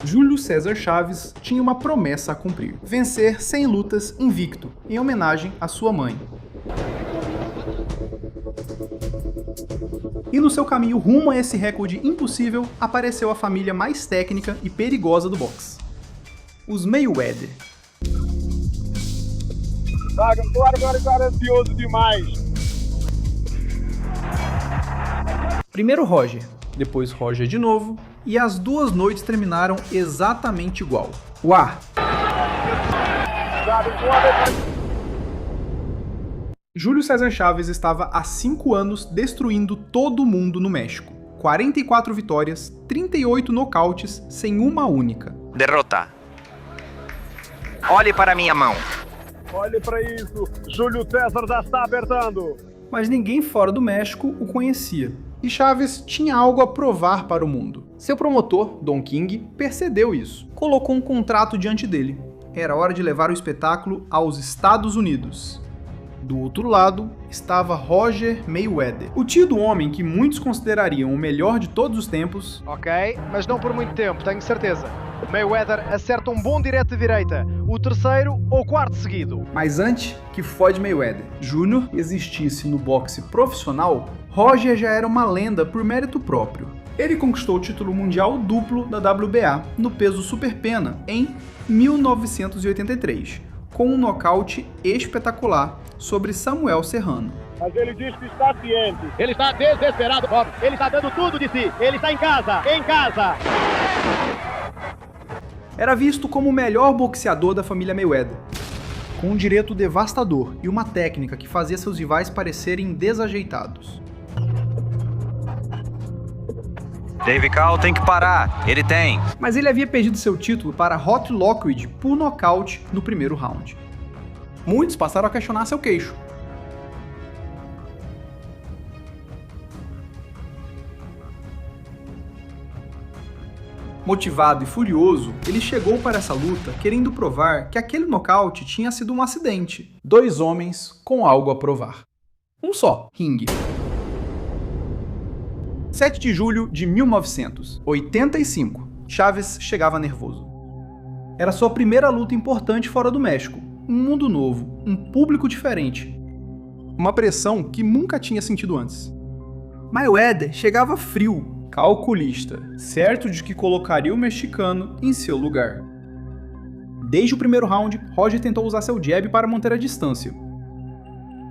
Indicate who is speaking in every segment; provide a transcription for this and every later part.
Speaker 1: Júlio César Chaves tinha uma promessa a cumprir: vencer 100 lutas invicto, em homenagem à sua mãe. E no seu caminho rumo a esse recorde impossível, apareceu a família mais técnica e perigosa do boxe: os Mayweather.
Speaker 2: Agora tá ansioso demais.
Speaker 1: Primeiro Roger, depois Roger de novo, e as duas noites terminaram exatamente igual. Uá! Júlio César Chaves estava há 5 anos destruindo todo mundo no México. 44 vitórias, 38 nocautes, sem uma única.
Speaker 3: Derrota. Olhe para minha mão.
Speaker 2: Olhe para isso, Júlio César já está apertando.
Speaker 1: Mas ninguém fora do México o conhecia. E Chaves tinha algo a provar para o mundo. Seu promotor, Don King, percebeu isso. Colocou um contrato diante dele. Era hora de levar o espetáculo aos Estados Unidos. Do outro lado estava Roger Mayweather, o tido homem que muitos considerariam o melhor de todos os tempos.
Speaker 4: Ok, mas não por muito tempo, tenho certeza. Mayweather acerta um bom direto de direita, o terceiro ou quarto seguido.
Speaker 1: Mas antes que Floyd Mayweather Jr. existisse no boxe profissional, Roger já era uma lenda por mérito próprio. Ele conquistou o título mundial duplo da WBA no peso superpena em 1983, com um nocaute espetacular sobre Samuel Serrano.
Speaker 2: Mas ele diz que está ciente.
Speaker 5: Ele está desesperado, Bob. Ele está dando tudo de si. Ele está em casa, em casa.
Speaker 1: Era visto como o melhor boxeador da família Mayweather, com um direito devastador e uma técnica que fazia seus rivais parecerem desajeitados.
Speaker 3: Dave Cal tem que parar. Ele tem.
Speaker 1: Mas ele havia perdido seu título para Hot Lockwood por nocaute no primeiro round. Muitos passaram a questionar seu queixo. Motivado e furioso, ele chegou para essa luta querendo provar que aquele nocaute tinha sido um acidente. 2 homens com algo a provar. Um só, ringue. 7 de julho de 1985. Chaves chegava nervoso. Era sua primeira luta importante fora do México. Um mundo novo, um público diferente. Uma pressão que nunca tinha sentido antes. Mayweather chegava frio, calculista, certo de que colocaria o mexicano em seu lugar. Desde o primeiro round, Roger tentou usar seu jab para manter a distância.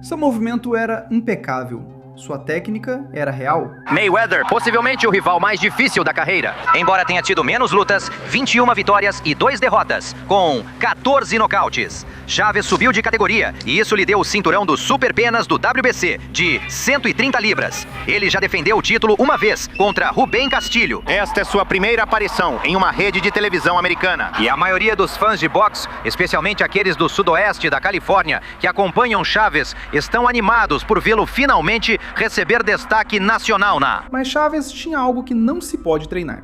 Speaker 1: Seu movimento era impecável. Sua técnica era real.
Speaker 3: Mayweather, possivelmente o rival mais difícil da carreira. Embora tenha tido menos lutas, 21 vitórias e 2 derrotas, com 14 nocautes. Chaves subiu de categoria e isso lhe deu o cinturão do Super Penas do WBC, de 130 libras. Ele já defendeu o título uma vez, contra Rubén Castillo. Esta é sua primeira aparição em uma rede de televisão americana. E a maioria dos fãs de boxe, especialmente aqueles do sudoeste da Califórnia, que acompanham Chaves, estão animados por vê-lo finalmente receber destaque nacional na...
Speaker 1: Mas Chaves tinha algo que não se pode treinar: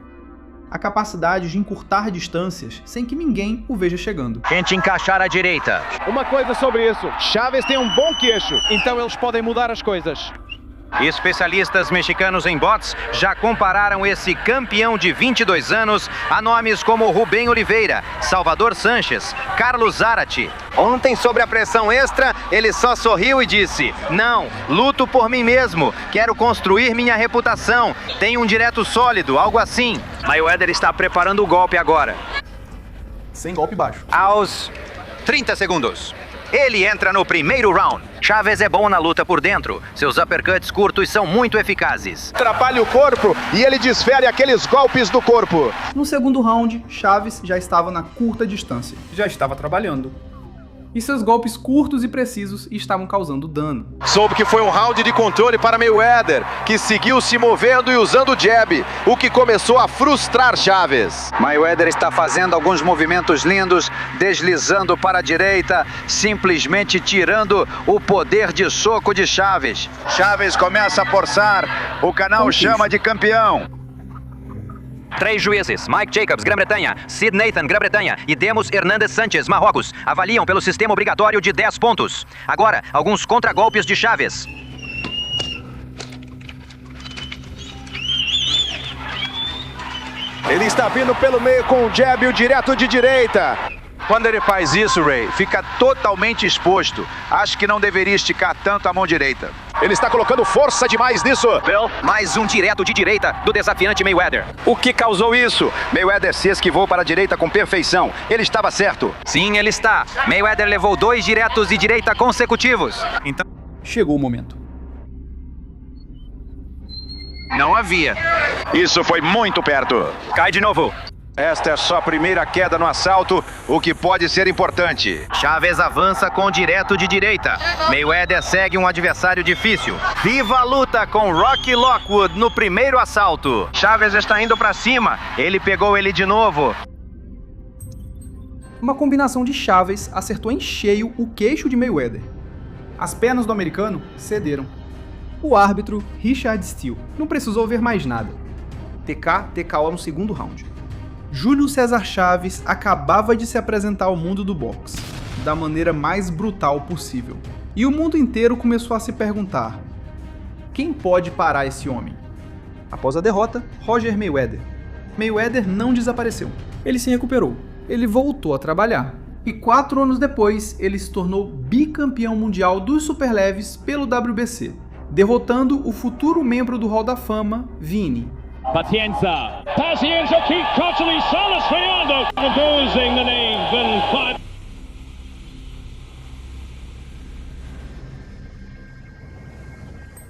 Speaker 1: a capacidade de encurtar distâncias sem que ninguém o veja chegando.
Speaker 3: Tente encaixar à direita.
Speaker 4: Uma coisa sobre isso, Chaves tem um bom queixo, então eles podem mudar as coisas.
Speaker 3: Especialistas mexicanos em boxe já compararam esse campeão de 22 anos a nomes como Rubén Oliveira, Salvador Sanches, Carlos Zarate. Ontem, sobre a pressão extra, ele só sorriu e disse: "Não, luto por mim mesmo, quero construir minha reputação, tenho um direto sólido", algo assim. Mayweather está preparando o golpe agora.
Speaker 1: Sem golpe baixo.
Speaker 3: Aos 30 segundos. Ele entra no primeiro round. Chaves é bom na luta por dentro. Seus uppercuts curtos são muito eficazes.
Speaker 2: Atrapalha o corpo e ele desfere aqueles golpes do corpo.
Speaker 1: No segundo round, Chaves já estava na curta distância. Já estava trabalhando. E seus golpes curtos e precisos estavam causando dano.
Speaker 2: Soube que foi um round de controle para Mayweather, que seguiu se movendo e usando o jab, o que começou a frustrar Chaves.
Speaker 3: Mayweather está fazendo alguns movimentos lindos, deslizando para a direita, simplesmente tirando o poder de soco de Chaves. Chaves começa a forçar, o canal chama de campeão. 3 juízes, Mike Jacobs, Grã-Bretanha, Sid Nathan, Grã-Bretanha e Demos Hernández Sánchez, Marrocos, avaliam pelo sistema obrigatório de 10 pontos. Agora, alguns contragolpes de Chaves.
Speaker 2: Ele está vindo pelo meio com o jab e o direto de direita.
Speaker 6: Quando ele faz isso, Ray, fica totalmente exposto. Acho que não deveria esticar tanto a mão direita.
Speaker 2: Ele está colocando força demais nisso.
Speaker 3: Mais um direto de direita do desafiante Mayweather.
Speaker 2: O que causou isso? Mayweather se esquivou para a direita com perfeição. Ele estava certo.
Speaker 3: Sim, ele está. Mayweather levou 2 diretos de direita consecutivos.
Speaker 1: Então, chegou o momento.
Speaker 6: Não havia.
Speaker 2: Isso foi muito perto.
Speaker 3: Cai de novo.
Speaker 2: Esta é só a primeira queda no assalto, o que pode ser importante.
Speaker 3: Chaves avança com direto de direita. Mayweather segue um adversário difícil. Viva a luta com Rocky Lockwood no primeiro assalto. Chaves está indo para cima. Ele pegou ele de novo.
Speaker 1: Uma combinação de Chaves acertou em cheio o queixo de Mayweather. As pernas do americano cederam. O árbitro, Richard Steele, não precisou ver mais nada. TKO no segundo round. Júlio César Chaves acabava de se apresentar ao mundo do boxe, da maneira mais brutal possível. E o mundo inteiro começou a se perguntar: quem pode parar esse homem? Após a derrota, Roger Mayweather. Mayweather não desapareceu. Ele se recuperou. Ele voltou a trabalhar. E 4 anos depois, ele se tornou bicampeão mundial dos superleves pelo WBC, derrotando o futuro membro do Hall da Fama, Vini.
Speaker 5: Pacienza keep constantly Salas Fernando losing the name.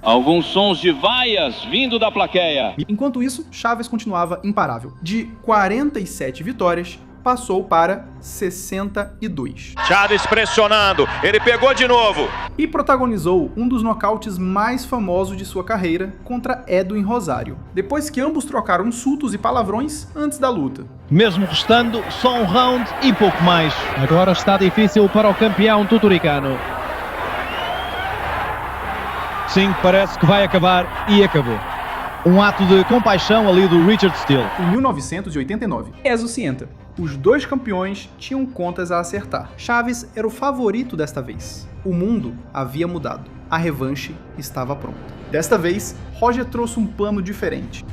Speaker 7: Alguns sons de vaias vindo da plateia.
Speaker 1: Enquanto isso, Chaves continuava imparável. De 47 vitórias, passou para 62.
Speaker 2: Chaves pressionando, ele pegou de novo.
Speaker 1: E protagonizou um dos nocautes mais famosos de sua carreira contra Edwin Rosário, depois que ambos trocaram insultos e palavrões antes da luta.
Speaker 8: Mesmo restando só um round e pouco mais. Agora está difícil para o campeão tuturicano. Sim, parece que vai acabar e acabou. Um ato de compaixão ali do Richard Steele.
Speaker 1: Em 1989, Ezo Cienta. Os 2 campeões tinham contas a acertar. Chaves era o favorito desta vez. O mundo havia mudado. A revanche estava pronta. Desta vez, Roger trouxe um plano diferente.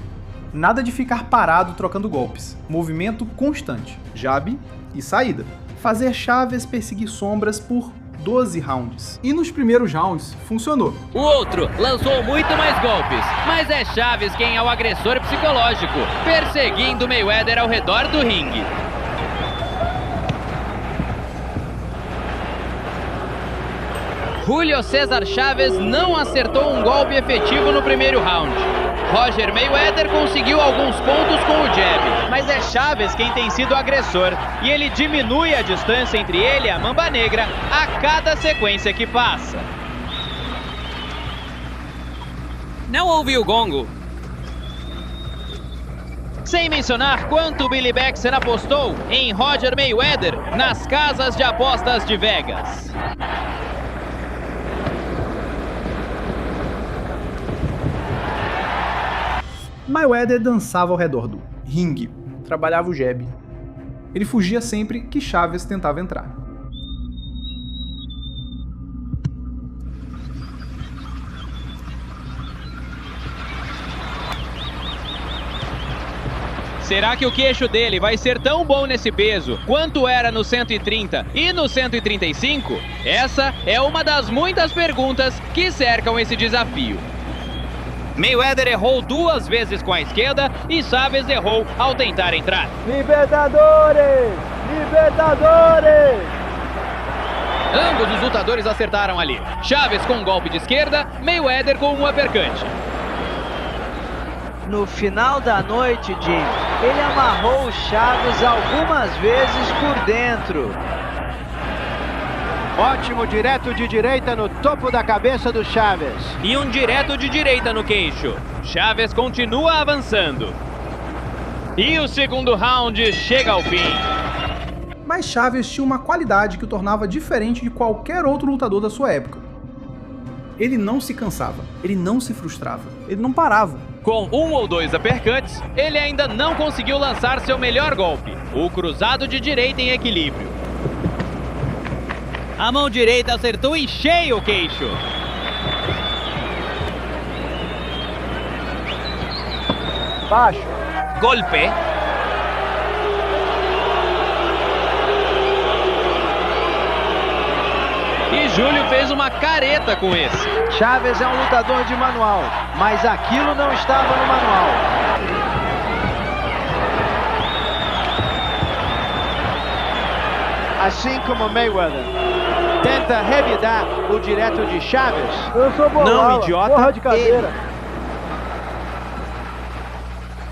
Speaker 1: Nada de ficar parado trocando golpes. Movimento constante. Jab e saída. Fazer Chaves perseguir sombras por 12 rounds. E nos primeiros rounds, funcionou.
Speaker 9: O outro lançou muito mais golpes, mas é Chaves quem é o agressor psicológico, perseguindo Mayweather ao redor do ringue. Júlio César Chaves não acertou um golpe efetivo no primeiro round. Roger Mayweather conseguiu alguns pontos com o jab, mas é Chaves quem tem sido agressor e ele diminui a distância entre ele e a Mamba Negra a cada sequência que passa. Não ouvi o gongo. Sem mencionar quanto Billy Bexen apostou em Roger Mayweather nas casas de apostas de Vegas.
Speaker 1: Mayweather dançava ao redor do ringue, trabalhava o jab. Ele fugia sempre que Chaves tentava entrar.
Speaker 9: Será que o queixo dele vai ser tão bom nesse peso quanto era no 130 e no 135? Essa é uma das muitas perguntas que cercam esse desafio. Mayweather errou 2 vezes com a esquerda e Chaves errou ao tentar entrar.
Speaker 4: Libertadores! Libertadores!
Speaker 9: Ambos os lutadores acertaram ali. Chaves com um golpe de esquerda, Mayweather com um uppercut.
Speaker 10: No final da noite, Jim, ele amarrou o Chaves algumas vezes por dentro.
Speaker 4: Ótimo direto de direita no topo da cabeça do Chaves.
Speaker 9: E um direto de direita no queixo. Chaves continua avançando. E o segundo round chega ao fim.
Speaker 1: Mas Chaves tinha uma qualidade que o tornava diferente de qualquer outro lutador da sua época. Ele não se cansava, ele não se frustrava, ele não parava.
Speaker 9: Com 1 ou 2 uppercuts, ele ainda não conseguiu lançar seu melhor golpe, o cruzado de direita em equilíbrio. A mão direita acertou em cheio o queixo.
Speaker 4: Baixo.
Speaker 9: Golpe. Júlio fez uma careta com esse.
Speaker 10: Chaves é um lutador de manual, mas aquilo não estava no manual. Assim como Mayweather tenta revidar o direto de Chaves.
Speaker 5: Eu sou bola,
Speaker 10: não idiota,
Speaker 5: porra de cadeira.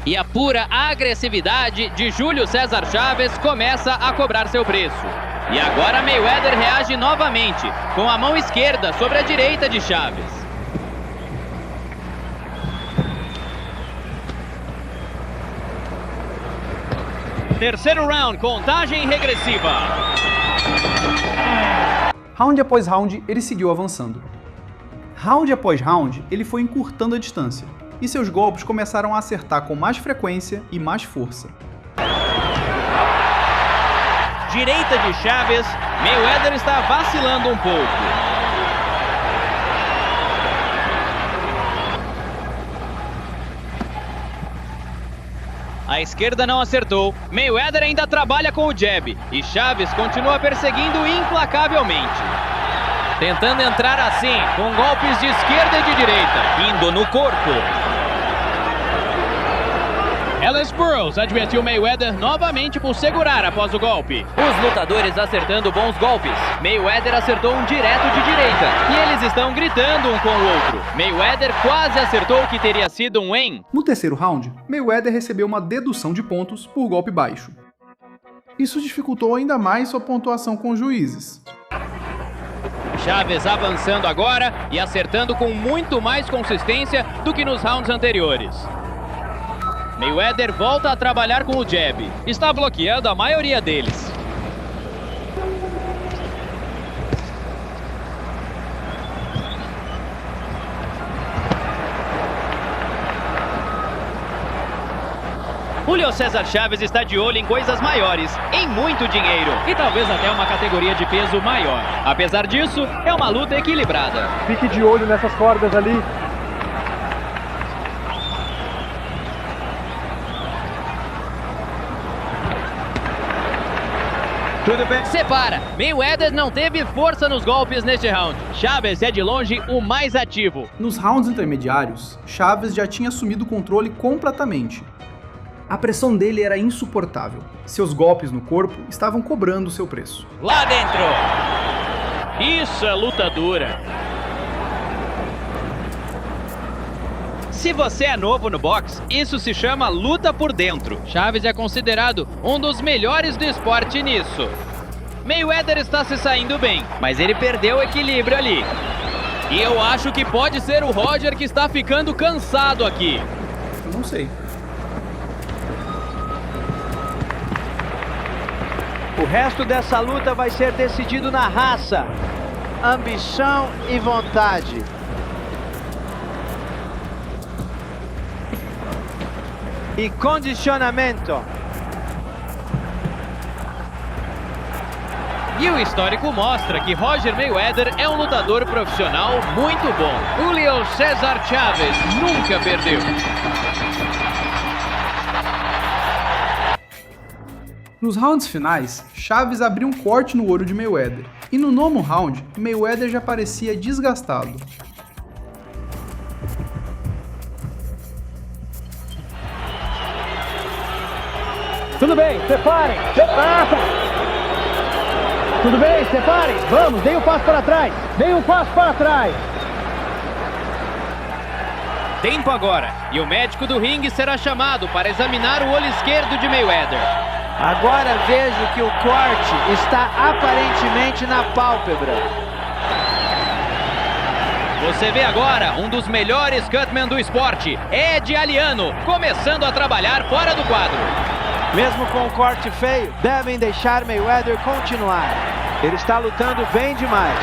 Speaker 9: E a pura agressividade de Júlio César Chaves começa a cobrar seu preço. E agora Mayweather reage novamente, com a mão esquerda sobre a direita de Chaves. Terceiro round, contagem regressiva.
Speaker 1: Round após round, ele seguiu avançando. Round após round, ele foi encurtando a distância, e seus golpes começaram a acertar com mais frequência e mais força.
Speaker 9: Direita de Chaves, Mayweather está vacilando um pouco. A esquerda não acertou, Mayweather ainda trabalha com o jab e Chaves continua perseguindo implacavelmente. Tentando entrar assim, com golpes de esquerda e de direita, indo no corpo. Ellis Burrows advertiu Mayweather novamente por segurar após o golpe. Os lutadores acertando bons golpes. Mayweather acertou um direto de direita e eles estão gritando um com o outro. Mayweather quase acertou o que teria sido um em.
Speaker 1: No terceiro round, Mayweather recebeu uma dedução de pontos por golpe baixo. Isso dificultou ainda mais sua pontuação com os juízes.
Speaker 9: Chaves avançando agora e acertando com muito mais consistência do que nos rounds anteriores. Mayweather volta a trabalhar com o jab. Está bloqueando a maioria deles. Julio César Chaves está de olho em coisas maiores, em muito dinheiro e talvez até uma categoria de peso maior. Apesar disso, é uma luta equilibrada.
Speaker 5: Fique de olho nessas cordas ali.
Speaker 9: Tudo bem. Separa. Mayweather não teve força nos golpes neste round. Chaves é de longe o mais ativo.
Speaker 1: Nos rounds intermediários, Chaves já tinha assumido o controle completamente. A pressão dele era insuportável. Seus golpes no corpo estavam cobrando seu preço.
Speaker 9: Lá dentro. Isso é luta dura. Se você é novo no boxe, isso se chama luta por dentro. Chaves é considerado um dos melhores do esporte nisso. Mayweather está se saindo bem, mas ele perdeu o equilíbrio ali. E eu acho que pode ser o Roger que está ficando cansado aqui.
Speaker 1: Eu não sei.
Speaker 10: O resto dessa luta vai ser decidido na raça, ambição e vontade. E condicionamento.
Speaker 9: E o histórico mostra que Roger Mayweather é um lutador profissional muito bom. Julio César Chaves nunca perdeu.
Speaker 1: Nos rounds finais, Chaves abriu um corte no olho de Mayweather, e no nono round, Mayweather já parecia desgastado.
Speaker 5: Tudo bem, separem. Tudo bem, separem. Vamos, deem um passo para trás. Deem um passo para trás.
Speaker 9: Tempo agora, e o médico do ringue será chamado para examinar o olho esquerdo de Mayweather.
Speaker 10: Agora vejo que o corte está aparentemente na pálpebra.
Speaker 9: Você vê agora um dos melhores cutmen do esporte, Ed Aliano, começando a trabalhar fora do quadro.
Speaker 10: Mesmo com o corte feio, devem deixar Mayweather continuar. Ele está lutando bem demais.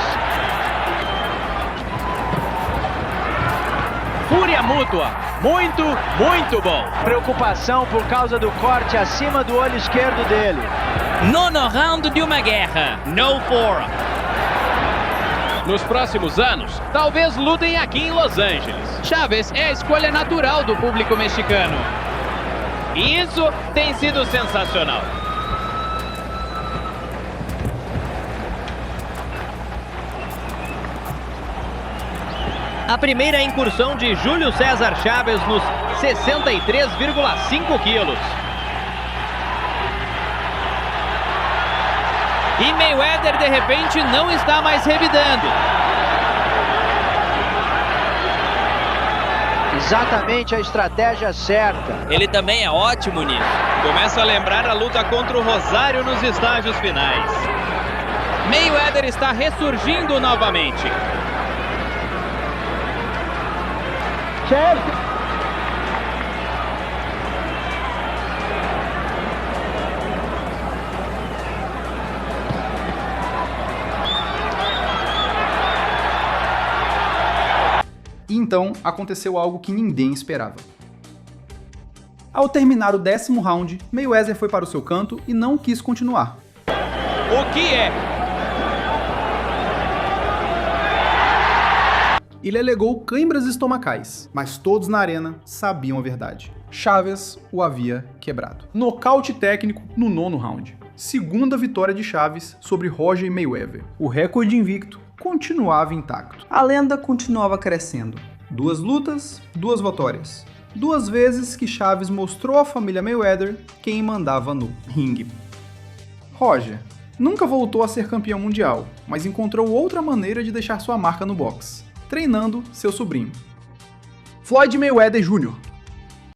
Speaker 9: Fúria mútua. Muito, muito bom.
Speaker 10: Preocupação por causa do corte acima do olho esquerdo dele.
Speaker 9: Nono round de uma guerra. No forum. Nos próximos anos, talvez lutem aqui em Los Angeles. Chaves é a escolha natural do público mexicano. E isso tem sido sensacional. A primeira incursão de Júlio César Chávez nos 63,5 quilos. E Mayweather, de repente, não está mais revidando.
Speaker 10: Exatamente a estratégia certa.
Speaker 9: Ele também é ótimo nisso. Começa a lembrar a luta contra o Rosário nos estágios finais. Mayweather está ressurgindo novamente.
Speaker 1: E então aconteceu algo que ninguém esperava. Ao terminar o 10º round, Mayweather foi para o seu canto e não quis continuar.
Speaker 9: O que é?
Speaker 1: Ele alegou câimbras estomacais, mas todos na arena sabiam a verdade. Chávez o havia quebrado. Nocaute técnico no 9º round. Segunda vitória de Chávez sobre Roger Mayweather. O recorde invicto continuava intacto. A lenda continuava crescendo. 2 lutas, 2 vitórias. 2 vezes que Chávez mostrou à família Mayweather quem mandava no ringue. Roger nunca voltou a ser campeão mundial, mas encontrou outra maneira de deixar sua marca no boxe, treinando seu sobrinho. Floyd Mayweather Jr.